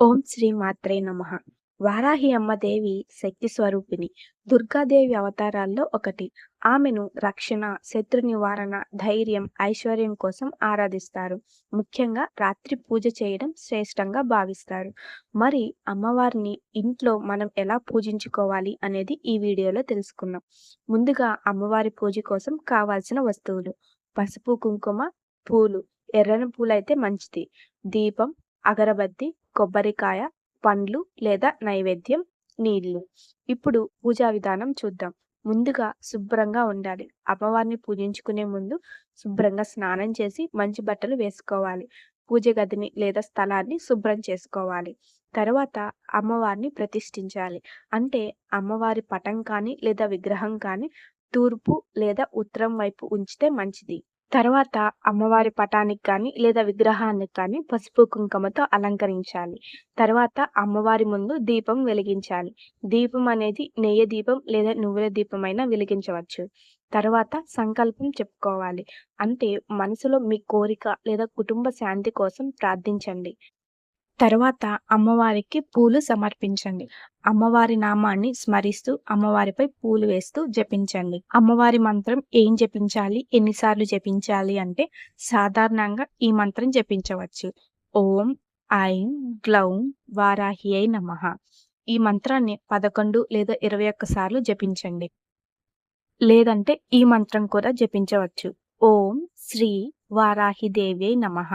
ఓం శ్రీ మాత్రే నమః. వారాహి అమ్మదేవి శక్తి స్వరూపిణి. దుర్గాదేవి అవతారాల్లో ఒకటి. ఆమెను రక్షణ, శత్రు నివారణ, ధైర్యం, ఐశ్వర్యం కోసం ఆరాధిస్తారు. ముఖ్యంగా రాత్రి పూజ చేయడం శ్రేష్టంగా భావిస్తారు. మరి అమ్మవారిని ఇంట్లో మనం ఎలా పూజించుకోవాలి అనేది ఈ వీడియోలో తెలుసుకుందాం. ముందుగా అమ్మవారి పూజ కోసం కావాల్సిన వస్తువులు: పసుపు, కుంకుమ, పూలు. ఎర్రని పూలైతే మంచిది. దీపం, అగరబత్తి, కొబ్బరికాయ, పండ్లు లేదా నైవేద్యం, నీళ్లు. ఇప్పుడు పూజా విధానం చూద్దాం. ముందుగా శుభ్రంగా ఉండాలి. అమ్మవారిని పూజించుకునే ముందు శుభ్రంగా స్నానం చేసి మంచి బట్టలు వేసుకోవాలి. పూజ గదిని లేదా స్థలాన్ని శుభ్రం చేసుకోవాలి. తర్వాత అమ్మవారిని ప్రతిష్ఠించాలి. అంటే అమ్మవారి పటం కానీ లేదా విగ్రహం కానీ తూర్పు లేదా ఉత్తరం వైపు ఉంచితే మంచిది. తర్వాత అమ్మవారి పటానికి కానీ లేదా విగ్రహానికి కానీ పసుపు కుంకుమతో అలంకరించాలి. తర్వాత అమ్మవారి ముందు దీపం వెలిగించాలి. దీపం అనేది నెయ్యి దీపం లేదా నువ్వుల దీపం అయినా వెలిగించవచ్చు. తర్వాత సంకల్పం చెప్పుకోవాలి. అంటే మనసులో మీ కోరిక లేదా కుటుంబ శాంతి కోసం ప్రార్థించండి. తర్వాత అమ్మవారికి పూలు సమర్పించండి. అమ్మవారి నామాన్ని స్మరిస్తూ అమ్మవారిపై పూలు వేస్తూ జపించండి. అమ్మవారి మంత్రం ఏం జపించాలి, ఎన్నిసార్లు జపించాలి అంటే సాధారణంగా ఈ మంత్రం జపించవచ్చు. ఓం ఐం గ్లౌం వారాహియై నమః. ఈ మంత్రాన్ని 11 లేదా 21 సార్లు జపించండి. లేదంటే ఈ మంత్రం కూడా జపించవచ్చు. ఓం శ్రీ వారాహిదేవ్యై నమః.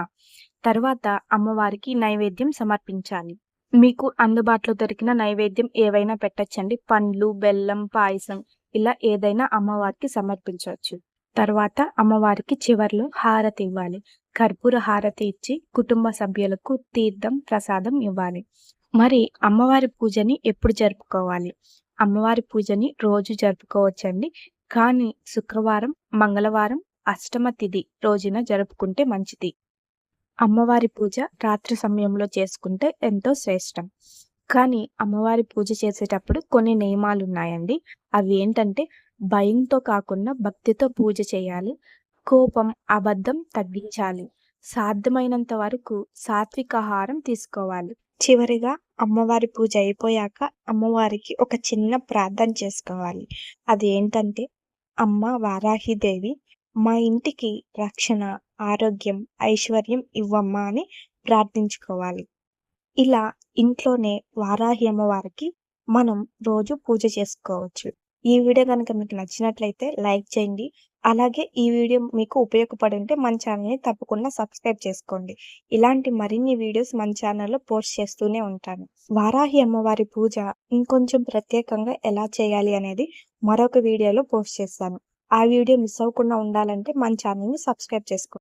తర్వాత అమ్మవారికి నైవేద్యం సమర్పించాలి. మీకు అందుబాటులో దొరికిన నైవేద్యం ఏవైనా పెట్టొచ్చండి. పండ్లు, బెల్లం, పాయసం ఇలా ఏదైనా అమ్మవారికి సమర్పించవచ్చు. తర్వాత అమ్మవారికి చివర్లో హారతి ఇవ్వాలి. కర్పూర హారతి ఇచ్చి కుటుంబ సభ్యులకు తీర్థం, ప్రసాదం ఇవ్వాలి. మరి అమ్మవారి పూజని ఎప్పుడు జరుపుకోవాలి? అమ్మవారి పూజని రోజు జరుపుకోవచ్చండి. కానీ శుక్రవారం, మంగళవారం, అష్టమ తిథి రోజున జరుపుకుంటే మంచిది. అమ్మవారి పూజ రాత్రి సమయంలో చేసుకుంటే ఎంతో శ్రేష్టం. కానీ అమ్మవారి పూజ చేసేటప్పుడు కొన్ని నియమాలున్నాయండి. అవి ఏంటంటే భయంతో కాకుండా భక్తితో పూజ చేయాలి. కోపం, అబద్ధం తగ్గించాలి. సాధ్యమైనంత వరకు సాత్వికాహారం తీసుకోవాలి. చివరిగా అమ్మవారి పూజ అయిపోయాక అమ్మవారికి ఒక చిన్న ప్రార్థన చేసుకోవాలి. అది ఏంటంటే, అమ్మ వారాహిదేవి, మా ఇంటికి రక్షణ, ఆరోగ్యం, ఐశ్వర్యం ఇవ్వమ్మా అని ప్రార్థించుకోవాలి. ఇలా ఇంట్లోనే వారాహి అమ్మవారికి మనం రోజు పూజ చేసుకోవచ్చు. ఈ వీడియో కనుక మీకు నచ్చినట్లయితే లైక్ చేయండి. అలాగే ఈ వీడియో మీకు ఉపయోగపడి ఉంటే మన ఛానల్ని తప్పకుండా సబ్స్క్రైబ్ చేసుకోండి. ఇలాంటి మరిన్ని వీడియోస్ మన ఛానల్లో పోస్ట్ చేస్తూనే ఉంటాను. వారాహి అమ్మవారి పూజ ఇంకొంచెం ప్రత్యేకంగా ఎలా చేయాలి అనేది మరొక వీడియోలో పోస్ట్ చేస్తాను. ఆ వీడియో మిస్ అవ్వకుండా ఉండాలంటే మన ఛానల్ని సబ్స్క్రైబ్ చేసుకోండి.